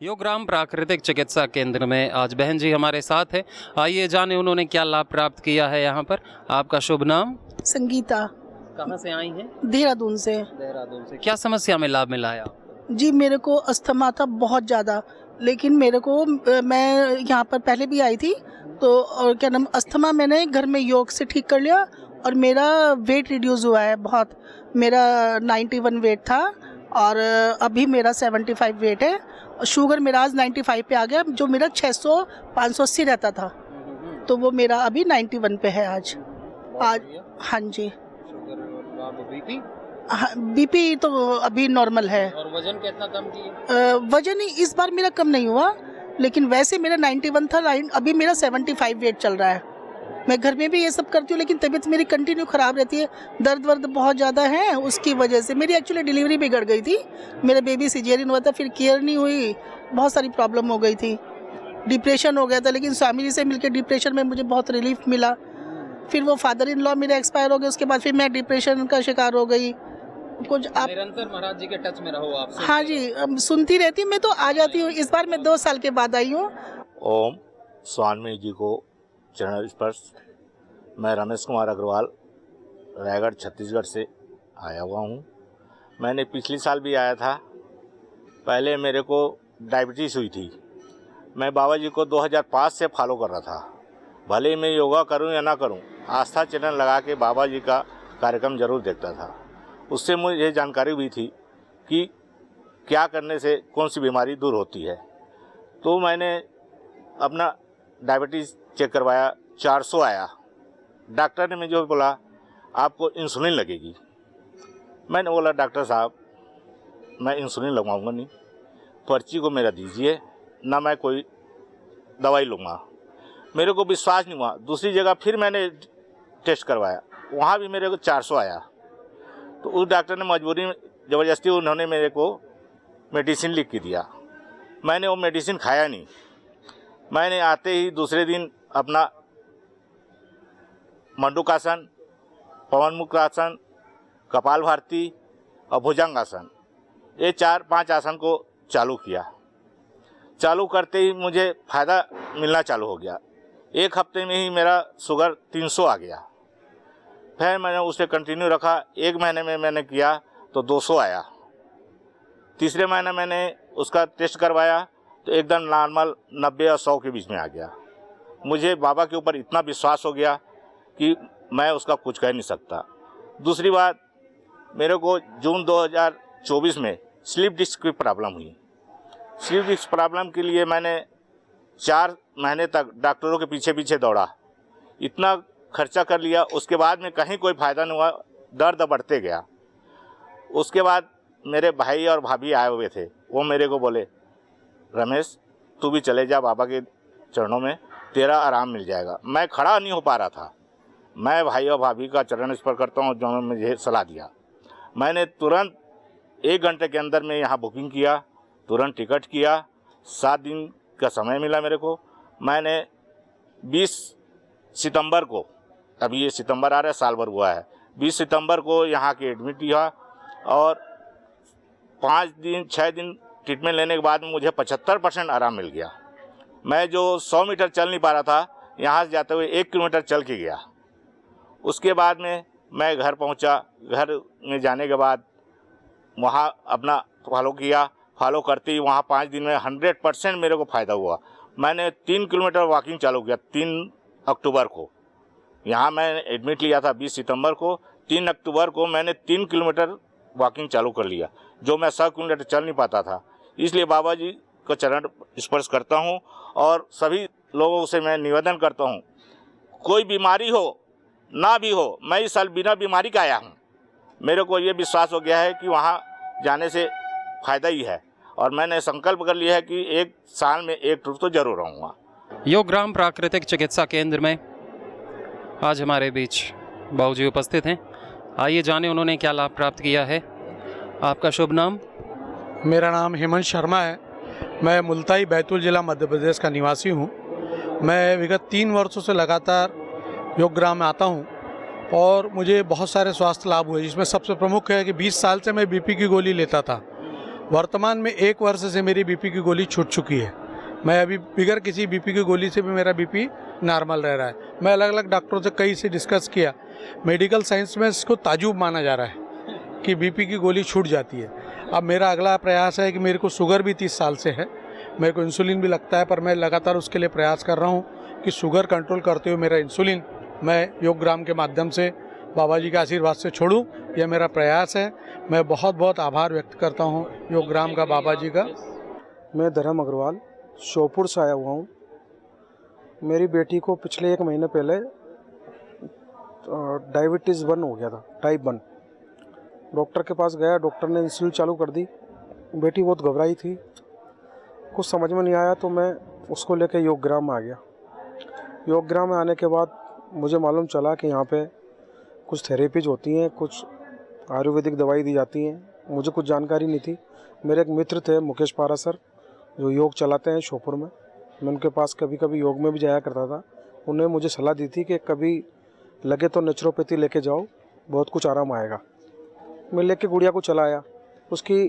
योगराम प्राकृतिक चिकित्सा केंद्र में आज बहन जी हमारे साथ है। आइए जाने उन्होंने क्या लाभ प्राप्त किया है यहाँ पर। आपका शुभ नाम? संगीता। कहाँ से आई हैं? देहरादून से। देहरादून से। क्या समस्या में लाभ मिला है आपको? जी मेरे को अस्थमा था बहुत ज़्यादा, लेकिन मेरे को मैं यहाँ पर पहले भी आई थी तो और क्या नाम अस्थमा मैंने घर में योग से ठीक कर लिया और मेरा वेट रिड्यूस हुआ है बहुत। मेरा 91 वेट था और अभी मेरा 75 वेट है। शुगर मेरा आज 95 पे आ गया, जो मेरा 600 580 रहता था तो वो मेरा अभी 91 पे है आज। हाँ जी। बीपी? हाँ, बीपी तो अभी नॉर्मल है। और वजन कितना कम किया? वजन इस बार मेरा कम नहीं हुआ, लेकिन वैसे मेरा 91 था, अभी मेरा 75 वेट चल रहा है। मैं घर में भी ये सब करती हूँ, लेकिन तबीयत मेरी कंटिन्यू ख़राब रहती है। दर्द वर्द बहुत ज़्यादा है, उसकी वजह से मेरी एक्चुअली डिलीवरी बिगड़ गई थी। मेरा बेबी सिजेरियन हुआ था, फिर केयर नहीं हुई, बहुत सारी प्रॉब्लम हो गई थी, डिप्रेशन हो गया था। लेकिन स्वामी जी से मिलकर डिप्रेशन में मुझे बहुत रिलीफ मिला। फिर वो फादर इन लॉ मेरे एक्सपायर हो गए, उसके बाद फिर मैं डिप्रेशन का शिकार हो गई। कुछ आप निरंतर महाराज जी के टच में रहो आप? हाँ जी, सुनती रहती हूँ मैं, तो आ जाती हूँ। इस बार मैं 2 साल के बाद आई हूँ। ओम स्वामी जी को चरण स्पर्श। मैं रमेश कुमार अग्रवाल रायगढ़ छत्तीसगढ़ से आया हुआ हूँ। मैंने पिछले साल भी आया था। पहले मेरे को डायबिटीज़ हुई थी। मैं बाबा जी को 2005 से फॉलो कर रहा था। भले ही मैं योगा करूं या ना करूं, आस्था चैनल लगा के बाबा जी का कार्यक्रम जरूर देखता था। उससे मुझे ये जानकारी हुई थी कि क्या करने से कौन सी बीमारी दूर होती है। तो मैंने अपना डायबिटीज़ चेक करवाया, 400 आया। डॉक्टर ने मुझे जो बोला आपको इंसुलिन लगेगी। मैंने बोला डॉक्टर साहब मैं इंसुलिन लगवाऊंगा नहीं, पर्ची को मेरा दीजिए ना, मैं कोई दवाई लूँगा। मेरे को विश्वास नहीं हुआ। दूसरी जगह फिर मैंने टेस्ट करवाया, वहाँ भी मेरे को 400 आया। तो उस डॉक्टर ने मजबूरी में ज़बरदस्ती उन्होंने मेरे को मेडिसिन लिख के दिया। मैंने वो मेडिसिन खाया नहीं। मैंने आते ही दूसरे दिन अपना मंडूकासन, पवनमुक्तासन, कपालभाति और भुजंगासन, ये 4-5 आसन को चालू किया। चालू करते ही मुझे फ़ायदा मिलना चालू हो गया। 1 हफ्ते में ही मेरा शुगर 300 आ गया। फिर मैंने उसे कंटिन्यू रखा। 1 महीने में मैंने किया तो 200 आया। तीसरे महीने मैंने उसका टेस्ट करवाया तो एकदम नॉर्मल 90 और 100 के बीच में आ गया। मुझे बाबा के ऊपर इतना विश्वास हो गया कि मैं उसका कुछ कह नहीं सकता। दूसरी बात, मेरे को जून 2024 में स्लिप डिस्क की प्रॉब्लम हुई। स्लिप डिस्क प्रॉब्लम के लिए मैंने 4 महीने तक डॉक्टरों के पीछे पीछे दौड़ा, इतना खर्चा कर लिया। उसके बाद में कहीं कोई फ़ायदा नहीं हुआ, दर्द बढ़ते गया। उसके बाद मेरे भाई और भाभी आए हुए थे, वो मेरे को बोले रमेश तू भी चले जा बाबा के चरणों में, तेरा आराम मिल जाएगा। मैं खड़ा नहीं हो पा रहा था। मैं भाई और भाभी का चरण स्पर्श करता हूँ जो मुझे सलाह दिया। मैंने तुरंत 1 घंटे के अंदर में यहाँ बुकिंग किया, तुरंत टिकट किया। 7 दिन का समय मिला मेरे को। मैंने 20 सितंबर को, अभी ये सितंबर आ रहा है, साल भर हुआ है, 20 सितंबर को यहाँ के एडमिट किया और 6 दिन ट्रीटमेंट लेने के बाद मुझे 75% आराम मिल गया। मैं जो 100 मीटर चल नहीं पा रहा था, यहाँ से जाते हुए 1 किलोमीटर चल के गया। उसके बाद में मैं घर पहुँचा। घर में जाने के बाद वहाँ अपना फॉलो किया। फॉलो करते ही वहाँ 5 दिन में 100% मेरे को फ़ायदा हुआ। मैंने 3 किलोमीटर वॉकिंग चालू किया 3 अक्टूबर को। यहाँ मैं एडमिट लिया था 20 सितंबर को। 3 अक्टूबर को मैंने 3 किलोमीटर वॉकिंग चालू कर लिया, जो मैं 100 किलोमीटर चल नहीं पाता था। इसलिए बाबा जी को चरण स्पर्श करता हूँ और सभी लोगों से मैं निवेदन करता हूँ, कोई बीमारी हो ना भी हो, मैं इस साल बिना बीमारी का आया हूँ। मेरे को ये विश्वास हो गया है कि वहाँ जाने से फ़ायदा ही है और मैंने संकल्प कर लिया है कि 1 साल में 1 टूर तो जरूर रहूँगा। योगराम प्राकृतिक चिकित्सा केंद्र में आज हमारे बीच बाबूजी उपस्थित हैं। आइए जाने उन्होंने क्या लाभ प्राप्त किया है। आपका शुभ नाम? मेरा नाम हेमंत शर्मा है। मैं मुल्ताई बैतूल ज़िला मध्य प्रदेश का निवासी हूँ। मैं विगत 3 वर्षों से लगातार योगग्राम में आता हूँ और मुझे बहुत सारे स्वास्थ्य लाभ हुए, जिसमें सबसे प्रमुख है कि 20 साल से मैं बीपी की गोली लेता था वर्तमान में 1 वर्ष से मेरी बीपी की गोली छूट चुकी है। मैं अभी बिगर किसी बीपी की गोली से भी मेरा बीपी नॉर्मल रह रहा है। मैं अलग अलग डॉक्टरों से कई से डिस्कस किया, मेडिकल साइंस में इसको ताजुब माना जा रहा है कि बीपी की गोली छूट जाती है। अब मेरा अगला प्रयास है कि मेरे को शुगर भी 30 साल से है, मेरे को इंसुलिन भी लगता है, पर मैं लगातार उसके लिए प्रयास कर रहा हूँ कि शुगर कंट्रोल करते हुए मेरा इंसुलिन मैं योगग्राम के माध्यम से बाबा जी के आशीर्वाद से छोड़ूं, यह मेरा प्रयास है। मैं बहुत बहुत आभार व्यक्त करता हूं योगग्राम का, बाबा जी का। मैं धर्म अग्रवाल श्योपुर से आया हुआ हूं। मेरी बेटी को पिछले 1 महीने पहले डायबिटीज़ 1 हो गया था, टाइप 1। डॉक्टर के पास गया, डॉक्टर ने इंसुलिन चालू कर दी। बेटी बहुत घबराई थी, कुछ समझ में नहीं आया, तो मैं उसको लेकर योगग्राम आ गया। योगग्राम में आने के बाद मुझे मालूम चला कि यहाँ पे कुछ थेरेपीज होती हैं, कुछ आयुर्वेदिक दवाई दी जाती हैं। मुझे कुछ जानकारी नहीं थी। मेरे एक मित्र थे मुकेश पारा सर, जो योग चलाते हैं श्योपुर में। मैं उनके पास कभी कभी योग में भी जाया करता था। उन्होंने मुझे सलाह दी थी कि कभी लगे तो नेचुरोपैथी लेके जाओ, बहुत कुछ आराम आएगा। मैं लेके गुड़िया को चला आया। उसकी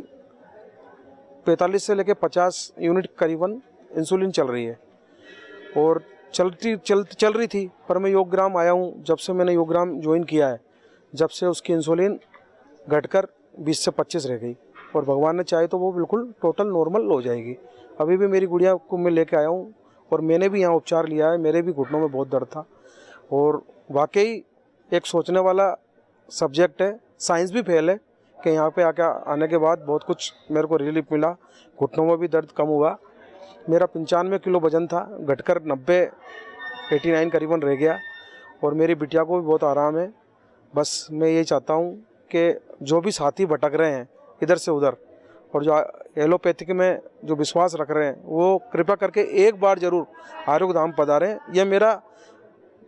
45 से लेके 50 यूनिट करीबन इंसुलिन चल रही है और चल रही थी। पर मैं योगग्राम आया हूँ, जब से मैंने योगग्राम ज्वाइन किया है, जब से उसकी इंसुलिन घटकर 20 से 25 रह गई और भगवान ने चाहे तो वो बिल्कुल टोटल नॉर्मल हो जाएगी। अभी भी मेरी गुड़िया को मैं लेके आया हूँ और मैंने भी यहाँ उपचार लिया है। मेरे भी घुटनों में बहुत दर्द था और वाकई एक सोचने वाला सब्जेक्ट है। साइंस भी फेल है कि यहाँ पे आने के बाद बहुत कुछ मेरे को रिलीफ मिला। घुटनों में भी दर्द कम हुआ। मेरा 95 किलो वजन था, घटकर 89 करीबन रह गया और मेरी बिटिया को भी बहुत आराम है। बस मैं ये चाहता हूँ कि जो भी साथी भटक रहे हैं इधर से उधर और जो एलोपैथिक में जो विश्वास रख रहे हैं, वो कृपया करके एक बार ज़रूर आरोग्यधाम पधारें। यह मेरा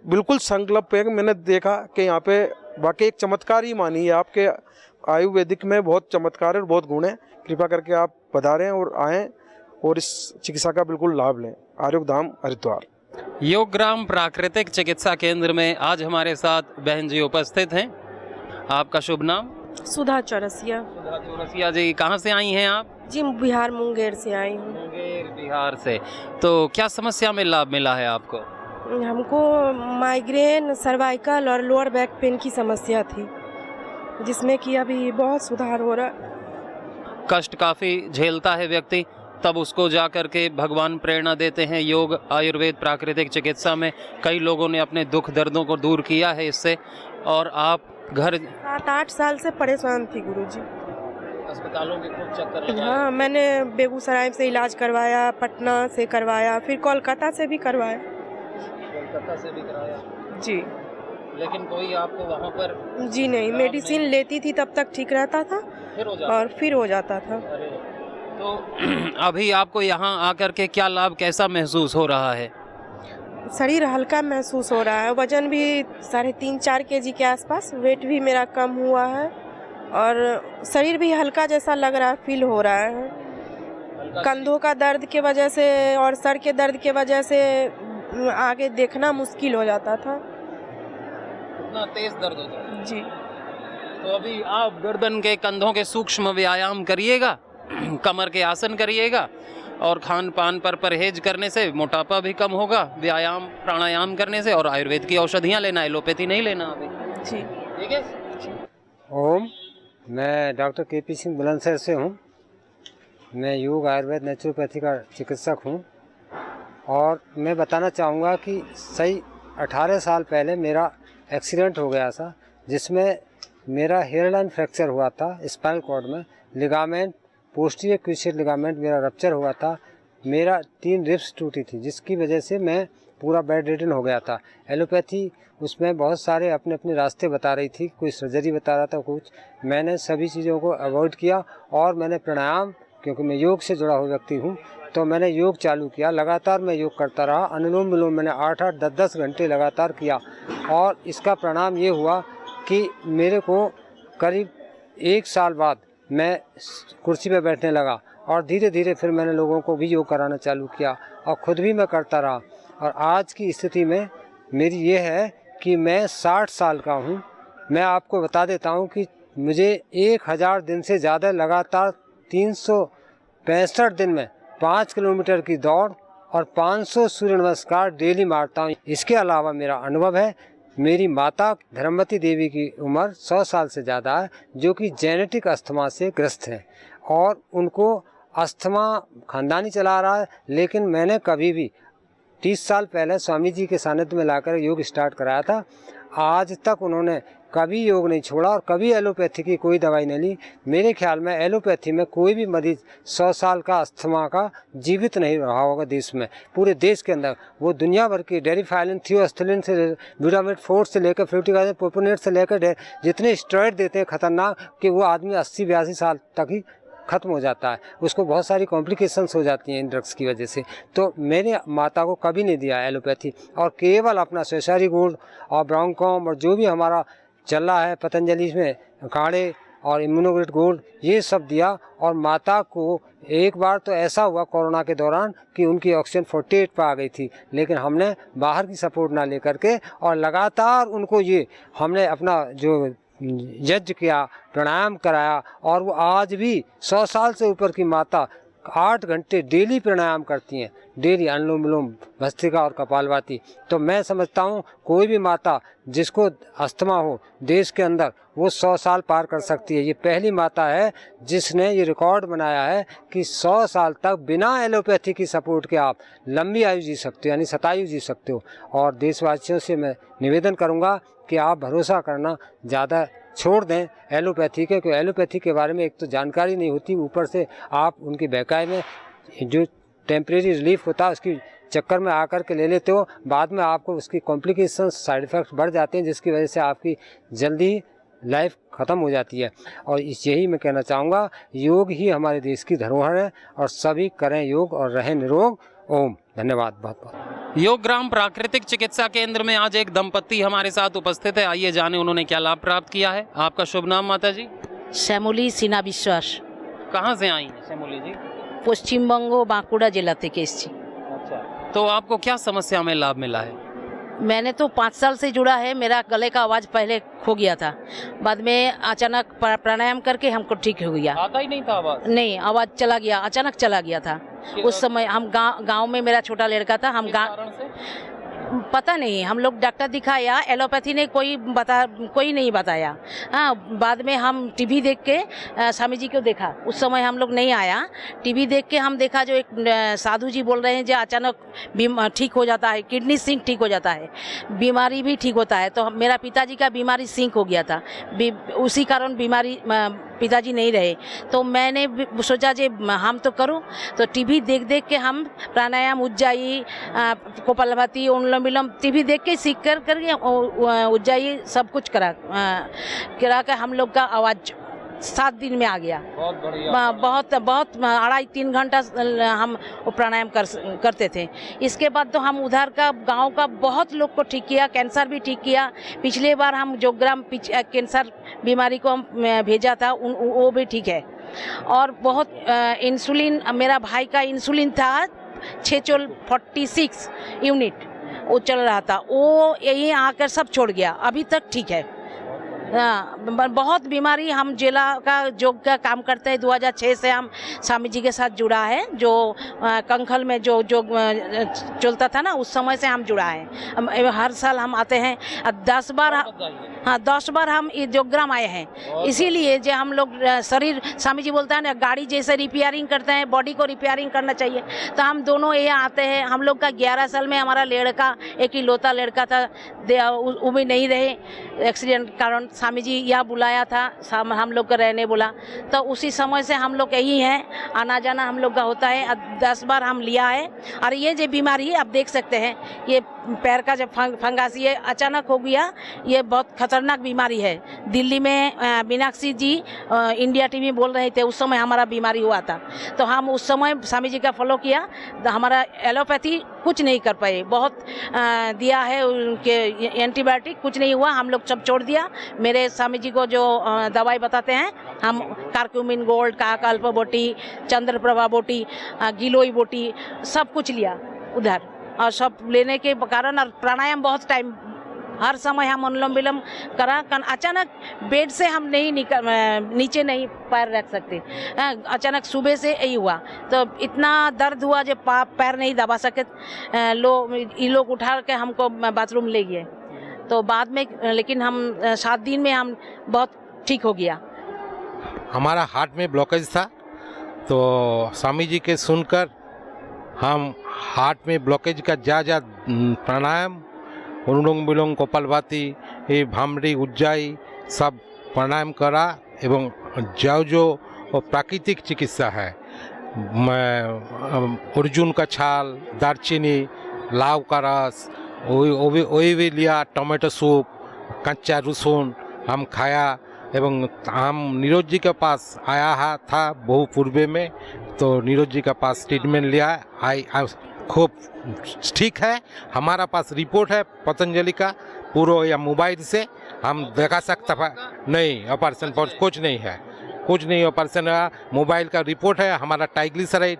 बिल्कुल संकल्प है। मैंने देखा कि यहाँ पे वाकई एक चमत्कार ही मानी है। आपके आयुर्वेदिक में बहुत चमत्कार है और बहुत गुण है। कृपा करके आप पधारें और आएँ और इस चिकित्सा का बिल्कुल लाभ लें। आरोग्यधाम हरिद्वार। योगग्राम प्राकृतिक चिकित्सा केंद्र में आज हमारे साथ बहन जी उपस्थित हैं। आपका शुभ नाम? सुधा चौरसिया। सुधा चौरसिया जी, कहाँ से आई हैं आप? जी बिहार मुंगेर से आई हूँ। मुंगेर बिहार से। तो क्या समस्या में लाभ मिला है आपको? हमको माइग्रेन, सर्वाइकल और लोअर बैक पेन की समस्या थी, जिसमें कि अभी बहुत सुधार हो रहा। कष्ट काफ़ी झेलता है व्यक्ति, तब उसको जा कर के भगवान प्रेरणा देते हैं। योग, आयुर्वेद, प्राकृतिक चिकित्सा में कई लोगों ने अपने दुख दर्दों को दूर किया है इससे। और आप घर 7-8 साल से परेशान थी गुरुजी। अस्पतालों के खूब चक्कर लगाए? हाँ, मैंने बेगूसराय से इलाज करवाया, पटना से करवाया, फिर कोलकाता से भी करवाया। कोलकाता से भी कराया जी, लेकिन कोई आपको वहाँ पर? जी नहीं, मेडिसिन लेती थी तब तक ठीक रहता था और फिर हो जाता था। तो अभी आपको यहाँ आकर के क्या लाभ, कैसा महसूस हो रहा है? शरीर हल्का महसूस हो रहा है। वजन भी 3.5-4 kg के आसपास, वेट भी मेरा कम हुआ है और शरीर भी हल्का जैसा लग रहा है, फील हो रहा है। कंधों का दर्द के वजह से और सर के दर्द के वजह से आगे देखना मुश्किल हो जाता था। इतना तेज दर्द होता है? जी। तो अभी आप गर्दन के, कंधों के सूक्ष्म व्यायाम करिएगा, कमर के आसन करिएगा और खान पान पर परहेज करने से मोटापा भी कम होगा, व्यायाम प्राणायाम करने से, और आयुर्वेद की औषधियाँ लेना, एलोपैथी नहीं लेना अभी। जी ठीक है। ओम, मैं डॉक्टर KP सिंह बुलंदशहर से हूँ। मैं योग, आयुर्वेद, नेचुरोपैथी का चिकित्सक हूँ और मैं बताना चाहूँगा कि सही 18 साल पहले मेरा एक्सीडेंट हो गया था, जिसमें मेरा हेयरलाइन फ्रैक्चर हुआ था, स्पाइनल कॉर्ड में लिगामेंट, पोस्टीरियर क्रूशियल लिगामेंट मेरा रप्चर हुआ था। मेरा 3 रिब्स टूटी थी, जिसकी वजह से मैं पूरा बेड रिडन हो गया था। एलोपैथी उसमें बहुत सारे अपने अपने रास्ते बता रही थी, कोई सर्जरी बता रहा था, कुछ। मैंने सभी चीज़ों को अवॉइड किया और मैंने प्राणायाम, क्योंकि मैं योग से जुड़ा हुआ व्यक्ति हूँ, तो मैंने योग चालू किया। लगातार मैं योग करता रहा। अनुलोम विलोम मैंने 8-8, 10-10 घंटे लगातार किया और इसका परिणाम ये हुआ कि मेरे को करीब 1 साल बाद मैं कुर्सी पे बैठने लगा और धीरे धीरे फिर मैंने लोगों को भी योग कराना चालू किया और ख़ुद भी मैं करता रहा। और आज की स्थिति में मेरी ये है कि मैं 60 साल का हूँ। मैं आपको बता देता हूँ कि मुझे 1000 दिन से ज़्यादा लगातार 365 दिन में 5 किलोमीटर की दौड़ और 500 सूर्य नमस्कार डेली मारता हूँ। इसके अलावा मेरा अनुभव है, मेरी माता धर्मवती देवी की उम्र 100 साल से ज़्यादा है, जो कि जेनेटिक अस्थमा से ग्रस्त हैं और उनको अस्थमा खानदानी चला रहा है। लेकिन मैंने कभी भी 30 साल पहले स्वामी जी के सानिध्य में लाकर योग स्टार्ट कराया था। आज तक उन्होंने कभी योग नहीं छोड़ा और कभी एलोपैथी की कोई दवाई नहीं ली। मेरे ख्याल में एलोपैथी में कोई भी मरीज 100 साल का अस्थमा का जीवित नहीं रहा होगा देश में, पूरे देश के अंदर। वो दुनिया भर की डेरिफाइलिन, थियोस्टेलिन से ब्यूटामेट 4 से लेकर 50 प्रोपोनेट से लेकर जितने स्टेरॉइड देते हैं खतरनाक, कि वो आदमी 80-82 साल तक ही ख़त्म हो जाता है। उसको बहुत सारी कॉम्प्लिकेशंस हो जाती हैं इन ड्रग्स की वजह से। तो मेरे माता को कभी नहीं दिया एलोपैथी, और केवल अपना स्वेशारी गोल्ड और ब्राउनकॉम और जो भी हमारा चल रहा है पतंजलि में काढ़े और इम्यूनोग्रेट गोल्ड, ये सब दिया। और माता को एक बार तो ऐसा हुआ कोरोना के दौरान कि उनकी ऑक्सीजन 48 पर आ गई थी, लेकिन हमने बाहर की सपोर्ट ना लेकर के और लगातार उनको ये हमने अपना जो यज्ञ किया, प्राणायाम कराया, और वो आज भी 100 साल से ऊपर की माता 8 घंटे डेली प्राणायाम करती हैं, डेली अनुलोम विलोम, भस्त्रिका और कपालभाति। तो मैं समझता हूँ कोई भी माता जिसको अस्थमा हो देश के अंदर, वो 100 साल पार कर सकती है। ये पहली माता है जिसने ये रिकॉर्ड बनाया है कि 100 साल तक बिना एलोपैथी की सपोर्ट के आप लंबी आयु जी सकते हो, यानी शतायु जी सकते हो। और देशवासियों से मैं निवेदन करूँगा कि आप भरोसा करना ज़्यादा छोड़ दें एलोपैथी के, क्योंकि एलोपैथी के बारे में एक तो जानकारी नहीं होती, ऊपर से आप उनकी बहकाई में जो टेम्परेरी रिलीफ होता है उसकी चक्कर में आकर के ले लेते हो, बाद में आपको उसकी कॉम्प्लिकेशंस, साइड इफ़ेक्ट्स बढ़ जाते हैं, जिसकी वजह से आपकी जल्दी लाइफ ख़त्म हो जाती है। और यही मैं कहना चाहूँगा, योग ही हमारे देश की धरोहर है और सभी करें योग और रहें निरोग। ओम। धन्यवाद बहुत बहुत। योग ग्राम प्राकृतिक चिकित्सा केंद्र में आज एक दंपति हमारे साथ उपस्थित है। आइए जाने उन्होंने क्या लाभ प्राप्त किया है। आपका शुभ नाम माता जी? শ্যামলী সিনা বিশ্বাস। कहाँ से आई हैं श्यामली जी? পশ্চিমবঙ্গ বাঁকুড়া জেলা থেকে এসেছি। अच्छा, तो आपको क्या समस्या में लाभ मिला है? मैंने तो 5 साल से जुड़ा है। मेरा गले का आवाज़ पहले खो गया था, बाद में अचानक प्राणायाम करके हमको ठीक हो गया। आता ही नहीं था आवाज? नहीं, आवाज़ चला गया, अचानक चला गया था। उस समय हम गांव में मेरा छोटा लड़का था, हम पता नहीं, हम लोग डॉक्टर दिखाया, एलोपैथी ने कोई नहीं बताया। हाँ, बाद में हम टीवी देख के स्वामी जी को देखा। उस समय हम लोग नहीं आया, टीवी देख के हम देखा जो एक साधु जी बोल रहे हैं जो अचानक ठीक हो जाता है, किडनी सिंक ठीक हो जाता है, बीमारी भी ठीक होता है। तो मेरा पिताजी का बीमारी सिंक हो गया था, उसी कारण बीमारी पिताजी नहीं रहे। तो मैंने सोचा जे हम तो करूं, तो टीवी देख देख के हम प्राणायाम, उज्जाई, कपालभाति, अनुलोम विलोम टीवी देख के सीख करके उज्जाई सब कुछ करा के हम लोग का आवाज़ 7 दिन में आ गया। बहुत बढ़िया। बहुत 2.5-3 घंटा हम प्राणायाम करते थे। इसके बाद तो हम उधर का गांव का बहुत लोग को ठीक किया, कैंसर भी ठीक किया। पिछले बार हम जो ग्राम कैंसर बीमारी को हम भेजा था वो भी ठीक है। और बहुत इंसुलिन, मेरा भाई का इंसुलिन था 646 यूनिट वो चल रहा था, वो यहीं आकर सब छोड़ गया, अभी तक ठीक है। बहुत बीमारी, हम जिला का योग का काम करते हैं। 2006 से हम स्वामी जी के साथ जुड़ा है, जो कंखल में जो चलता था ना, उस समय से हम जुड़ा है। हर साल हम आते हैं, 10 बार हम योगग्राम आए हैं। इसीलिए जो हम लोग शरीर, स्वामी जी बोलता है ना, गाड़ी जैसे रिपेयरिंग करते हैं, बॉडी को रिपेयरिंग करना चाहिए। तो हम दोनों यहाँ आते हैं। हम लोग का 11 साल में हमारा लड़का, एक ही लौता लड़का था, वो भी नहीं रहे एक्सीडेंट कारण। स्वामी जी यहाँ बुलाया था, हम लोग को रहने बोला, तो उसी समय से हम लोग यही हैं, आना जाना हम लोग का होता है। 10 बार हम लिया है। और ये जो बीमारी है आप देख सकते हैं, ये पैर का जब फंगास ये अचानक हो गया, ये बहुत खतरनाक बीमारी है। दिल्ली में मीनाक्षी जी इंडिया टीवी बोल रहे थे, उस समय हमारा बीमारी हुआ था। तो हम उस समय स्वामी जी का फॉलो किया, तो हमारा एलोपैथी कुछ नहीं कर पाए। बहुत दिया है उनके एंटीबायोटिक, कुछ नहीं हुआ, हम लोग सब छोड़ दिया। मेरे स्वामी जी को जो दवाई बताते हैं, हम कारक्यूमिन गोल्ड, काकल्प बोटी, चंद्रप्रभा बोटी, गिलोई बोटी, सब कुछ लिया उधर। और सब लेने के कारण और प्राणायाम बहुत टाइम हर समय हम अनुलोम विलोम करा अचानक बेड से हम नहीं नीचे नहीं पैर रख सकते। अचानक सुबह से यही हुआ तो इतना दर्द हुआ जो पैर नहीं दबा सके। ये लोग उठा के हमको बाथरूम ले गए तो बाद में, लेकिन हम 7 दिन में हम बहुत ठीक हो गया। हमारा हार्ट में ब्लॉकेज था तो स्वामी जी के सुनकर हम हार्ट में ब्लॉकेज का जा प्राणायाम, अनुलोम विलोम, कपालभाति, ये भामरी, उज्जाई सब प्राणायाम करा एवं जो प्राकृतिक चिकित्सा है, अर्जुन का छाल, दालचीनी, लाव का रस, वही भी लिया, टमाटो सूप, कच्चा रसून हम खाया एवं हम नीरज जी के पास आया था बहु पूर्व में, तो नीरज जी के पास ट्रीटमेंट लिया, खूब ठीक है। हमारा पास रिपोर्ट है पतंजलि का पूरा, या मोबाइल से हम दिखा सकता है। नहीं ऑपरेशन पर कुछ नहीं है, कुछ नहीं ऑपरेशन है, मोबाइल का रिपोर्ट है। हमारा ट्राइग्लिसराइड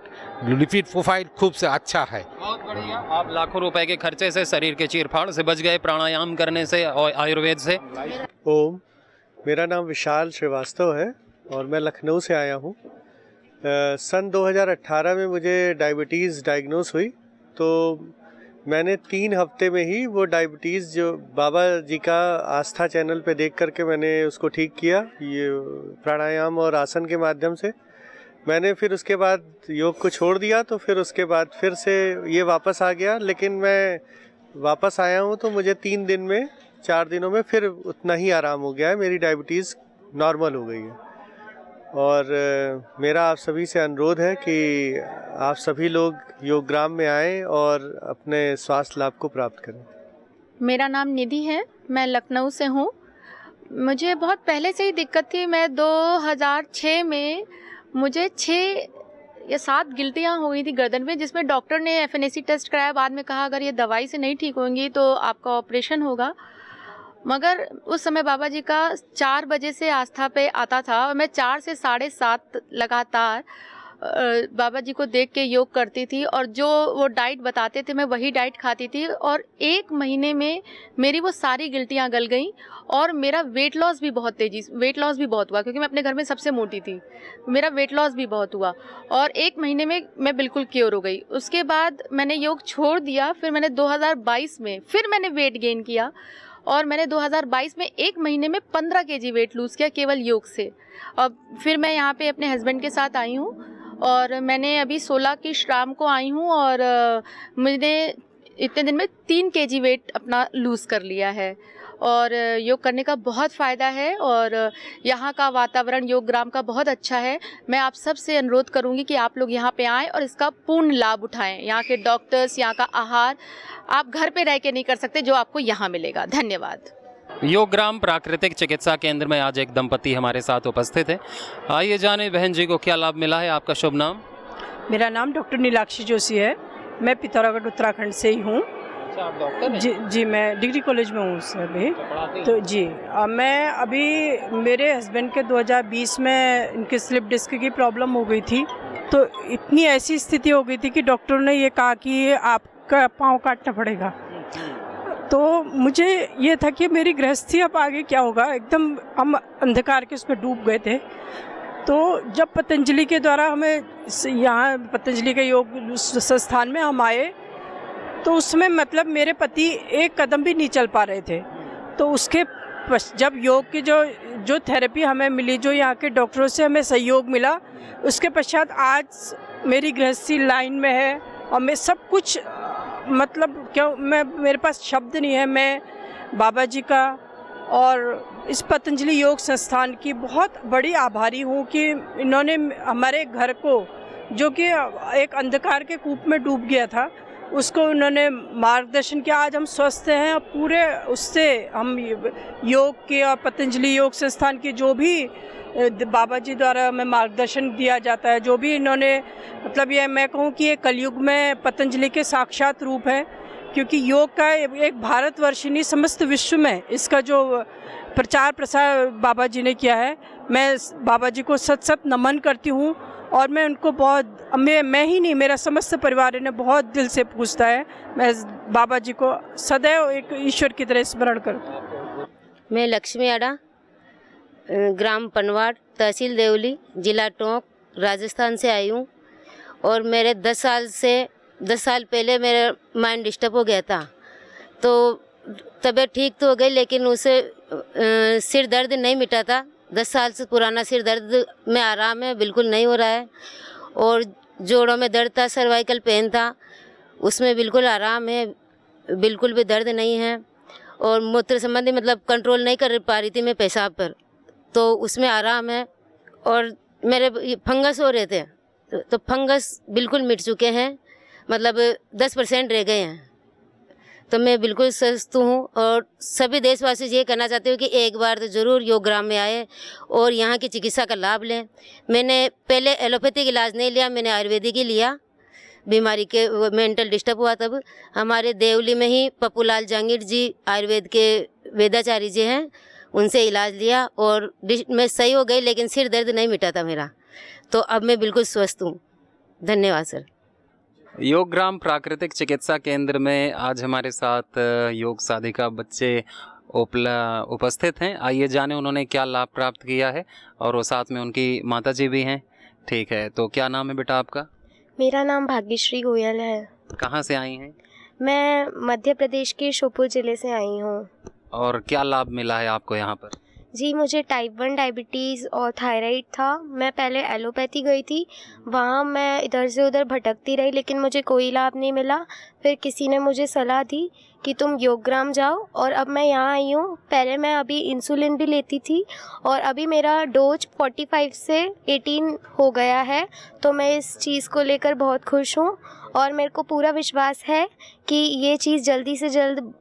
लिपिड प्रोफाइल खूब से अच्छा है। बहुत बढ़िया। आप लाखों रुपए के खर्चे से, शरीर के चीरफाड़ से बच गए प्राणायाम करने से और आयुर्वेद से। ओम, मेरा नाम विशाल श्रीवास्तव है और मैं लखनऊ से आया हूँ। सन 2018 में मुझे डायबिटीज़ डायग्नोस हुई तो मैंने 3 हफ्ते में ही वो डायबिटीज़ जो बाबा जी का आस्था चैनल पे देख करके मैंने उसको ठीक किया, ये प्राणायाम और आसन के माध्यम से। मैंने फिर उसके बाद योग को छोड़ दिया तो फिर उसके बाद फिर से ये वापस आ गया, लेकिन मैं वापस आया हूँ तो मुझे 3 दिन में 4 दिनों में फिर उतना ही आराम हो गया है, मेरी डायबिटीज़ नॉर्मल हो गई है। और मेरा आप सभी से अनुरोध है कि आप सभी लोग योगग्राम में आएं और अपने स्वास्थ्य लाभ को प्राप्त करें। मेरा नाम निधि है, मैं लखनऊ से हूँ। मुझे बहुत पहले से ही दिक्कत थी। मैं 2006 में मुझे 6 या 7 गिल्टियाँ हो गई थी गर्दन में, जिसमें डॉक्टर ने FNAC टेस्ट कराया। बाद में कहा अगर ये दवाई से नहीं ठीक होंगी तो आपका ऑपरेशन होगा। मगर उस समय बाबा जी का 4 बजे से आस्था पे आता था और मैं 4 से 7:30 लगातार बाबा जी को देख के योग करती थी और जो वो डाइट बताते थे मैं वही डाइट खाती थी। और 1 महीने में मेरी वो सारी गिल्टियाँ गल गई और मेरा वेट लॉस भी बहुत हुआ, क्योंकि मैं अपने घर में सबसे मोटी थी। मेरा वेट लॉस भी बहुत हुआ और 1 महीने में मैं बिल्कुल क्योर हो गई। उसके बाद मैंने योग छोड़ दिया। फिर मैंने 2022 में फिर मैंने वेट गेन किया और मैंने 2022 में 1 महीने में 15 kg वेट लूज़ किया केवल योग से। अब फिर मैं यहाँ पे अपने हस्बैंड के साथ आई हूँ और मैंने अभी 16 की शाम को आई हूँ और मैंने इतने दिन में 3 kg वेट अपना लूज़ कर लिया है। और योग करने का बहुत फ़ायदा है और यहाँ का वातावरण योगग्राम का बहुत अच्छा है। मैं आप सब से अनुरोध करूँगी कि आप लोग यहाँ पे आएँ और इसका पूर्ण लाभ उठाएँ। यहाँ के डॉक्टर्स, यहाँ का आहार आप घर पे रह के नहीं कर सकते जो आपको यहाँ मिलेगा। धन्यवाद। योगग्राम प्राकृतिक चिकित्सा केंद्र में आज एक दंपति हमारे साथ उपस्थित है। आइए जाने बहन जी को क्या लाभ मिला है। आपका शुभ नाम? मेरा नाम डॉक्टर नीलाक्षी जोशी है। मैं पिथौरागढ़ उत्तराखंड से ही हूँ। आप डॉक्टर हैं? जी मैं डिग्री कॉलेज में हूँ अभी। तो जी मैं अभी मेरे हस्बैंड के 2020 में इनके स्लिप डिस्क की प्रॉब्लम हो गई थी। तो इतनी ऐसी स्थिति हो गई थी कि डॉक्टर ने ये कहा कि आपका पाँव काटना पड़ेगा। तो मुझे ये था कि मेरी गृहस्थी अब आगे क्या होगा, एकदम हम अंधकार के उसमें डूब गए थे। तो जब पतंजलि के द्वारा हमें यहाँ पतंजलि के योग संस्थान में हम आए तो उसमें मतलब मेरे पति एक कदम भी नहीं चल पा रहे थे। तो उसके जब योग की जो थेरेपी हमें मिली, जो यहाँ के डॉक्टरों से हमें सहयोग मिला, उसके पश्चात आज मेरी गृहस्थी लाइन में है और मैं सब कुछ मतलब मेरे पास शब्द नहीं है। मैं बाबा जी का और इस पतंजलि योग संस्थान की बहुत बड़ी आभारी हूँ कि इन्होंने हमारे घर को, जो कि एक अंधकार के कूप में डूब गया था, उसको उन्होंने मार्गदर्शन किया। आज हम स्वस्थ हैं और पूरे उससे हम योग के और पतंजलि योग संस्थान की जो भी बाबा जी द्वारा हमें मार्गदर्शन दिया जाता है, जो भी इन्होंने मतलब ये मैं कहूँ कि ये कलयुग में पतंजलि के साक्षात रूप है। क्योंकि योग का एक भारतवर्ष नहीं समस्त विश्व में इसका जो प्रचार प्रसार बाबा जी ने किया है, मैं बाबा जी को सत सत नमन करती हूँ। और मैं उनको बहुत, मैं ही नहीं, मेरा समस्त परिवार इन्हें बहुत दिल से पूछता है। मैं बाबा जी को सदैव एक ईश्वर की तरह स्मरण करता हूँ। मैं लक्ष्मी आड़ा, ग्राम पनवाड़, तहसील देवली, जिला टोंक, राजस्थान से आई हूँ। और मेरे 10 साल पहले मेरा माइंड डिस्टर्ब हो गया था, तो तबीयत ठीक तो हो गई, लेकिन उसे सिर दर्द नहीं मिटा था। 10 साल से पुराना सिर दर्द में आराम है, बिल्कुल नहीं हो रहा है। और जोड़ों में दर्द था, सर्वाइकल पेन था, उसमें बिल्कुल आराम है, बिल्कुल भी दर्द नहीं है। और मूत्र संबंधी मतलब कंट्रोल नहीं कर पा रही थी मैं पेशाब पर, तो उसमें आराम है। और मेरे फंगस हो रहे थे, तो फंगस बिल्कुल मिट चुके हैं, मतलब 10% रह गए हैं। तो मैं बिल्कुल स्वस्थ हूँ। और सभी देशवासी ये कहना चाहते हो कि एक बार तो ज़रूर योग ग्राम में आए और यहाँ की चिकित्सा का लाभ लें। मैंने पहले एलोपैथिक इलाज नहीं लिया, मैंने आयुर्वेदिक ही लिया। बीमारी के मेंटल डिस्टर्ब हुआ तब हमारे देवली में ही पप्पूलाल जहांगीर जी आयुर्वेद के वेदाचार्य जी हैं, उनसे इलाज लिया और मैं सही हो गई, लेकिन सिर दर्द नहीं मिटा था मेरा। तो अब मैं बिल्कुल स्वस्थ हूँ। धन्यवाद सर। योग ग्राम प्राकृतिक चिकित्सा केंद्र में आज हमारे साथ योग साधिका बच्चे उपस्थित हैं। आइए जाने उन्होंने क्या लाभ प्राप्त किया है, और वो साथ में उनकी माता जी भी हैं। ठीक है, तो क्या नाम है बेटा आपका? मेरा नाम भाग्यश्री गोयल है। कहाँ से आई हैं? मैं मध्य प्रदेश के श्योपुर ज़िले से आई हूँ। और क्या लाभ मिला है आपको यहाँ पर? जी, मुझे टाइप 1 डायबिटीज़ और थायराइड था। मैं पहले एलोपैथी गई थी, वहाँ मैं इधर से उधर भटकती रही, लेकिन मुझे कोई लाभ नहीं मिला। फिर किसी ने मुझे सलाह दी कि तुम योग ग्राम जाओ, और अब मैं यहाँ आई हूँ। पहले मैं अभी इंसुलिन भी लेती थी, और अभी मेरा डोज 45 से 18 हो गया है। तो मैं इस चीज़ को लेकर बहुत खुश हूँ, और मेरे को पूरा विश्वास है कि ये चीज़ जल्दी से जल्द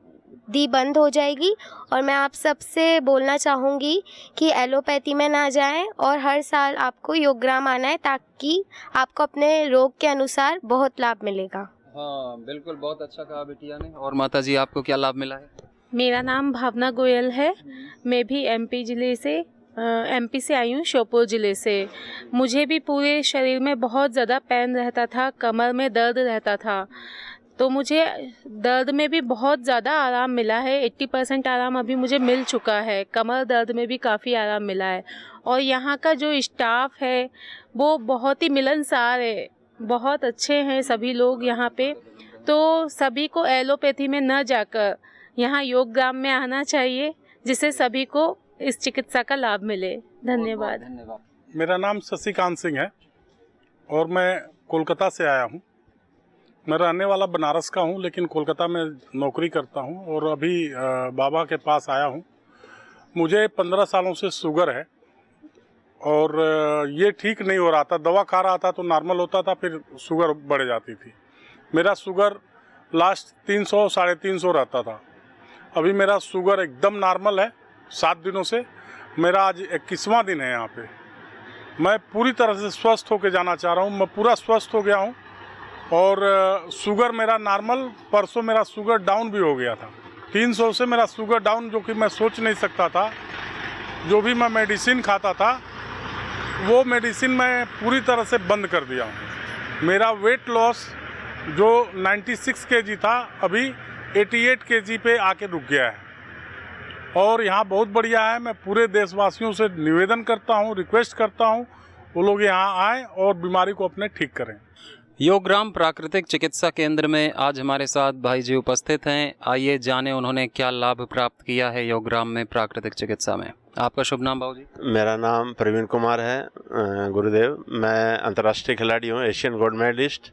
बंद हो जाएगी। और मैं आप सबसे बोलना चाहूँगी कि एलोपैथी में ना जाएं, और हर साल आपको योग ग्राम आना है, ताकि आपको अपने रोग के अनुसार बहुत लाभ मिलेगा। हाँ बिल्कुल, बहुत अच्छा कहा बिटिया ने। और माता जी, आपको क्या लाभ मिला है? मेरा नाम भावना गोयल है। मैं भी एमपी से आई हूँ, श्योपुर ज़िले से। मुझे भी पूरे शरीर में बहुत ज़्यादा पेन रहता था, कमर में दर्द रहता था, तो मुझे दर्द में भी बहुत ज़्यादा आराम मिला है। 80% आराम अभी मुझे मिल चुका है। कमर दर्द में भी काफ़ी आराम मिला है। और यहाँ का जो स्टाफ है वो बहुत ही मिलनसार है, बहुत अच्छे हैं सभी लोग यहाँ पे। तो सभी को एलोपैथी में न जाकर यहाँ योग ग्राम में आना चाहिए, जिससे सभी को इस चिकित्सा का लाभ मिले। धन्यवाद। मेरा नाम शशिकांत सिंह है और मैं कोलकाता से आया हूँ। मैं रहने वाला बनारस का हूँ, लेकिन कोलकाता में नौकरी करता हूँ और अभी बाबा के पास आया हूँ। मुझे 15 सालों से शुगर है और ये ठीक नहीं हो रहा था। दवा खा रहा था तो नॉर्मल होता था, फिर शुगर बढ़ जाती थी। मेरा शुगर लास्ट 300 350 रहता था। अभी मेरा शुगर एकदम नॉर्मल है 7 दिनों से। मेरा आज 21वां दिन है यहाँ पे। मैं पूरी तरह से स्वस्थ होकर जाना चाह रहा हूँ। मैं पूरा स्वस्थ हो गया हूँ और शुगर मेरा नॉर्मल, परसों मेरा शुगर डाउन भी हो गया था। 300 से मेरा शुगर डाउन, जो कि मैं सोच नहीं सकता था। जो भी मैं मेडिसिन खाता था वो मेडिसिन मैं पूरी तरह से बंद कर दिया हूँ। मेरा वेट लॉस जो 96 kg था, अभी 88 kg पे आके रुक गया है और यहाँ बहुत बढ़िया है। मैं पूरे देशवासियों से निवेदन करता हूँ, रिक्वेस्ट करता हूँ, वो लोग यहाँ आएँ और बीमारी को अपने ठीक करें। योग ग्राम प्राकृतिक चिकित्सा केंद्र में आज हमारे साथ भाई जी उपस्थित हैं। आइए जाने उन्होंने क्या लाभ प्राप्त किया है योग ग्राम में प्राकृतिक चिकित्सा में। आपका शुभ नाम भाऊ जी? मेरा नाम प्रवीण कुमार है गुरुदेव। मैं अंतर्राष्ट्रीय खिलाड़ी हूँ, एशियन गोल्ड मेडलिस्ट,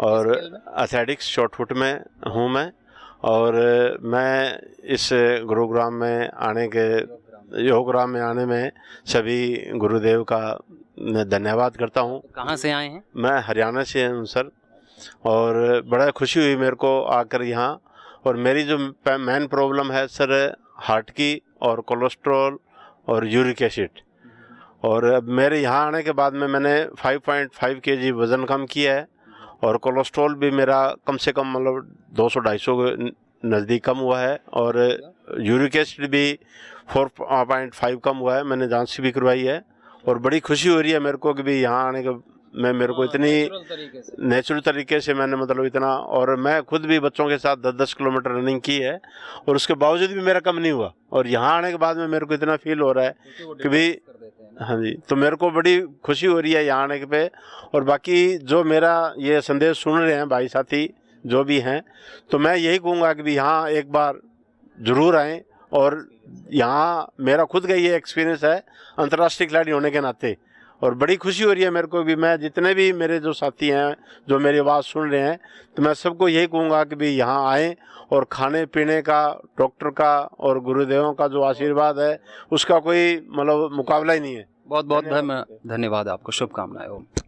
और एथलेटिक्स शॉर्ट पुट में हूँ मैं। और मैं इस गुरुग्राम में आने के योग ग्राम में आने में सभी गुरुदेव का धन्यवाद करता हूँ। कहाँ से आए हैं? मैं हरियाणा से हूँ सर, और बड़ा खुशी हुई मेरे को आकर यहाँ। और मेरी जो मेन प्रॉब्लम है सर, हार्ट की और कोलेस्ट्रॉल और यूरिक एसिड। और अब मेरे यहाँ आने के बाद में मैंने 5.5 kg वज़न कम किया है और कोलेस्ट्रॉल भी मेरा कम से कम मतलब 200-250 के नज़दीक कम हुआ है और यूरिक एसिड भी 4.5 कम हुआ है। मैंने जांच भी करवाई है और बड़ी खुशी हो रही है मेरे को कि भी यहाँ आने के मैं मेरे को इतनी नेचुरल तरीके से मैंने मतलब इतना, और मैं खुद भी बच्चों के साथ 10-10 किलोमीटर रनिंग की है और उसके बावजूद भी मेरा कम नहीं हुआ। और यहाँ आने के बाद में मेरे को इतना फील हो रहा है कि भाई हाँ जी, तो मेरे को बड़ी खुशी हो रही है यहाँ आने के पे। और बाकी जो मेरा ये संदेश सुन रहे हैं भाई साथी जो भी हैं, तो मैं यही कहूँगा कि भी यहाँ एक बार ज़रूर आएँ। और यहाँ मेरा खुद का ये एक्सपीरियंस है अंतर्राष्ट्रीय खिलाड़ी होने के नाते, और बड़ी खुशी हो रही है मेरे को भी। मैं जितने भी मेरे जो साथी हैं जो मेरी आवाज़ सुन रहे हैं, तो मैं सबको यही कहूँगा कि भी यहाँ आएँ और खाने पीने का, डॉक्टर का और गुरुदेवों का जो आशीर्वाद है उसका कोई मतलब मुकाबला ही नहीं है। बहुत बहुत धन्यवाद आपको, शुभकामनाएं।